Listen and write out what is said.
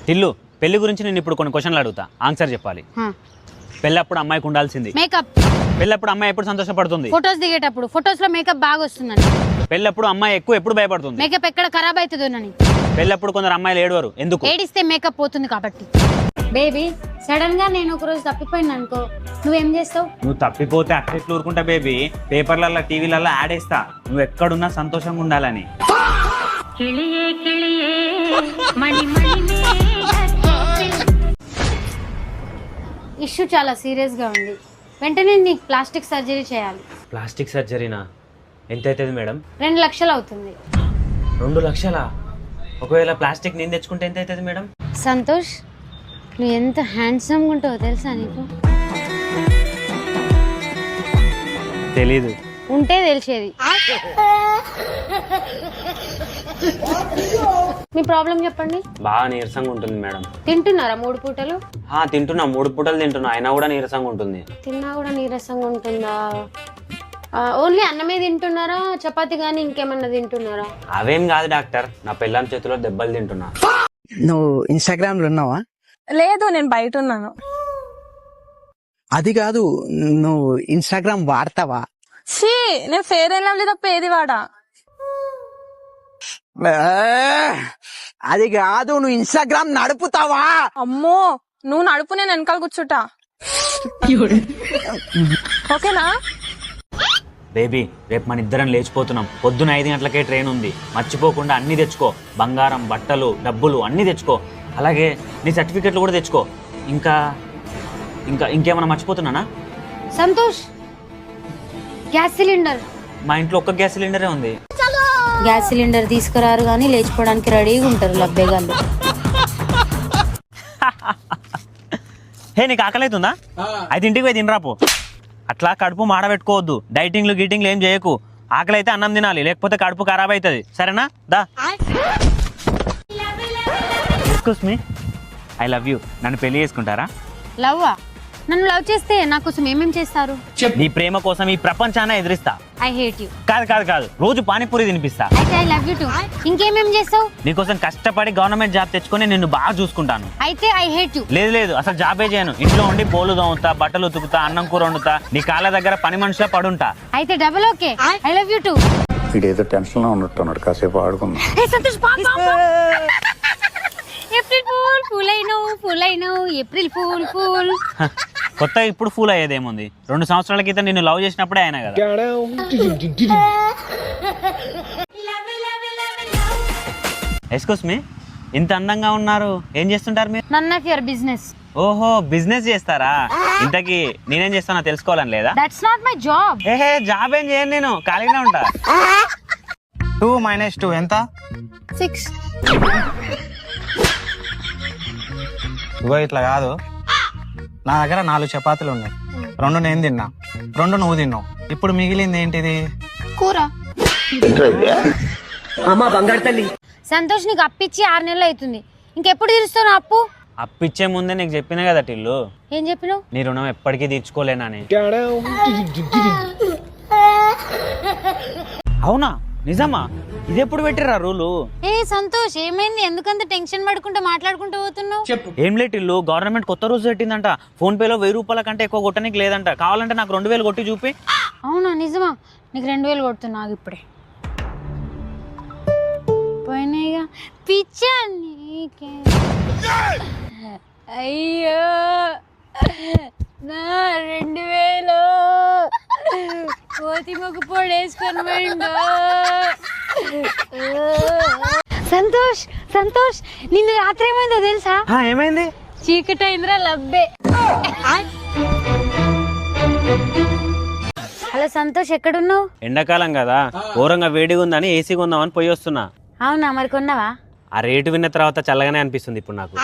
టిల్లు పెళ్లి గురించి నేను ఇప్పుడు కొన్ని క్వశ్చన్లు అడుగుతా ఆన్సర్ చెప్పాలి. పెళ్ళప్పుడు అమ్మాయికి ఉండాల్సింది మేకప్. పెళ్ళప్పుడు అమ్మాయి ఎప్పుడు సంతోషపడుతుంది? ఫొటోస్ దిగేటప్పుడు. ఫొటోస్ లో మేకప్ బాగా వస్తుందండి. పెళ్ళప్పుడు అమ్మాయి ఎప్పుడు భయపడుతుంది? మేకప్ ఎక్కడ ఖరాబ్ అవుతుందోనని. పెళ్ళప్పుడు కొందరు అమ్మాయిలు ఏడవరు ఎందుకు? ఏడిస్తే మేకప్ పోతుంది కాబట్టి. బేబీ సడన్ గా నేను ఒక రోజు తప్పిపోయినా అనుకో, నువ్వేం చేస్తావు? నువ్వు తప్పిపోతే అట్లా ఎట్లా ఊరుకుంటా బేబీ? పేపర్లలో టీవీలలో యాడ్ వేస్తా నువ్వు ఎక్కడున్నా సంతోషంగా ఉండాలని. ఇష్యూ చాలా సీరియస్ గా ఉంది, వెంటనే నీకు ప్లాస్టిక్ సర్జరీ చేయాలి. ప్లాస్టిక్ సర్జరీనా? ఎంత అవుతుంది మేడం? 2 లక్షలు అవుతుంది. 2 లక్షలా? ఒకవేళ ప్లాస్టిక్ నేను తెచ్చుకుంటే ఎంత అవుతుంది మేడం? సంతోష్, నువ్వు ఎంత హ్యాండ్సమ్గా ఉంటావో తెలుసా నీకు? తెలీదు. ఉంటే తెలిసేది. మీ ప్రాబ్లం చెప్పండి. బాగా నీరసంగా ఉంటుంది మేడం. తింటున్నారా 3 పూటలు? తింటున్నా, 3 పూటలు తింటున్నా, అయినా కూడా నీరసంగా ఉంటుంది. తిన్నా కూడా నీరసంగా ఉంటుందా? ఓన్లీ అన్నమే తింటున్నారా, చపాతి కానీ ఇంకేమన్నా తింటున్నారా? అవేం కాదు డాక్టర్, నా పెళ్ళాం చేతిలో దెబ్బలు తింటున్నా. నువ్వు ఇన్స్టాగ్రామ్ లో ఉన్నావా? లేదు, నేను బయట ఉన్నాను. అది కాదు, నువ్వు ఇన్స్టాగ్రామ్ వాడతావా? ఛీ, నేను ఫేర్ అండ్ లవ్లీ తప్ప ఏది వాడా. అది కాదు, నువ్వు ఇన్స్టాగ్రామ్ నడుపుతావా? అమ్మో, నువ్వు నడుపు, నేను వెనకాల కూర్చుంటా. ఓకేనా? బేబీ రేపు మన ఇద్దరం లేచిపోతున్నాం. పొద్దున 5 గంటలకే ట్రైన్ ఉంది. మర్చిపోకుండా అన్ని తెచ్చుకో, బంగారం, బట్టలు, డబ్బులు అన్నీ తెచ్చుకో. అలాగే నీ సర్టిఫికెట్లు కూడా తెచ్చుకో. ఇంకా ఇంకా ఇంకేమైనా మర్చిపోతున్నానా? Santosh, gas cylinder. మా ఇంట్లో ఒక్క గ్యాస్ సిలిండరే ఉంది. గ్యాస్ సిలిండర్ తీసుకురారు కానీ లేచిపోవడానికి రెడీగా ఉంటారు లబ్బేగాళ్ళు. హే, నీకు ఆకలి అవుతుందా? అయితే ఇంటికి పోయి తినరాపో. అట్లా కడుపు మాడబెట్టుకోవద్దు. డైటింగ్లు గీటింగ్లు ఏం చేయకు. ఆకలి అయితే అన్నం తినాలి, లేకపోతే కడుపు ఖరాబ్ అవుతుంది. సరేనా? దా. Excuse me, I love you. నన్ను పెళ్లి చేసుకుంటారా? లవ్వా? నన్ను లవ్ చేస్తే నా కోసం ఏమేం చేస్తారు? నీ ప్రేమ కోసం ఈ ప్రపంచాన్ని ఎదిరిస్తా. I hate you. కాదు కాదు కాదు, రోజు పానీపూరి తినిపిస్తా. అయితే ఐ లవ్ యూ టూ. ఇంకేమేం చేస్తావు? నీకోసం కష్టపడి గవర్నమెంట్ జాబ్ తెచ్చుకొని నిన్ను బాగా చూసుకుంటాను. అయితే ఐ హేట్ యూ. లేదు లేదు, అసలు జాబే చేయను. ఇంట్లో ఉండి బోలు తోముతా, బట్టలు ఉతుకుతా, అన్నం కూర వండుతా, నీ కాళ్ళ దగ్గర పని మనిషిలా పడుంటా. అయితే double okay. I love you too. వీడేదో టెన్షన్ లో ఉన్నట్టున్నాడు, కాసేపు ఆడుకుందాం. ఏప్రిల్ ఫూల్, ఫూల్ అయినావు, ఏప్రిల్ ఫూల్ ఫూల్. కొత్తగా ఇప్పుడు ఫూల్ అయ్యేదేముంది? 2 సంవత్సరాల క్రితం నిన్ను లవ్ చేసినప్పుడే అయినా కదా. ఎక్స్క్యూజ్ మీ, ఇంత అందంగా ఉన్నారు, ఏం చేస్తుంటారు మీరు? None of your business. ఓహో, బిజినెస్ చేస్తారా? ఇంతకీ నేనేం చేస్తానో తెలుసుకోవాలని లేదా? That's not my job. ఏహే, జాబ్ ఏం చేయను, నేను ఖాళీగా ఉంటా. 2 - 2 ఎంత? 6. ఇగో ఇట్లా కాదు, నా దగ్గర 4 చపాతీలు ఉన్నాయి. 2 నేను తిన్నా, 2 నువ్వు తిన్నావు. ఇప్పుడు మిగిలింది ఏంటిది? కూర. సంతోష్, నీకు అప్పిచ్చి 6 నెలలు అవుతుంది. ఇంకెప్పుడు తీరుస్తావు నా అప్పు? అప్పిచ్చే ముందే నీకు చెప్పినా కదా టిల్లు, ఏం చెప్పినావు? నీ రుణం ఎప్పటికీ తీర్చుకోలేనని. అవునా? నిజమా? ఇది ఎప్పుడు పెట్టిరా రూలు? ఏ సంతోష్, ఏమైంది? ఎందుకంత టెన్షన్ పడుకుంటూ మాట్లాడుకుంటూ పోతున్నావు? ఏం లేటిల్లు, గవర్నమెంట్ కొత్త రూల్స్ పెట్టిందంట. ఫోన్ పేలో 1000 రూపాయల కంటే ఎక్కువ కొట్టడానికి లేదంట. కావాలంటే నాకు 2000 కొట్టి చూపి. అవునా? నిజమా? నీకు 2000 కొడుతున్నా ఇప్పుడే. పోయినాయిగా పిచ్చా నీకే. అయ్యో, నా 2000 కోతి మొక్క పొడేసుకొని పోయిండు. సంతోష్, సంతోష్, నిన్న రాత్రి ఏమైందో తెలుసా? ఏమైంది? చీకటి అయిందిరా లబ్బే. హలో సంతోష్, ఎక్కడున్నావు? ఎండాకాలం కదా, ఘోరంగా వేడిగా ఉందని ఏసీ కొందామని పోయి వస్తున్నా. అవునా? మరి కొన్నావా? ఆ రేటు విన్న తర్వాత చల్లగానే అనిపిస్తుంది ఇప్పుడు నాకు.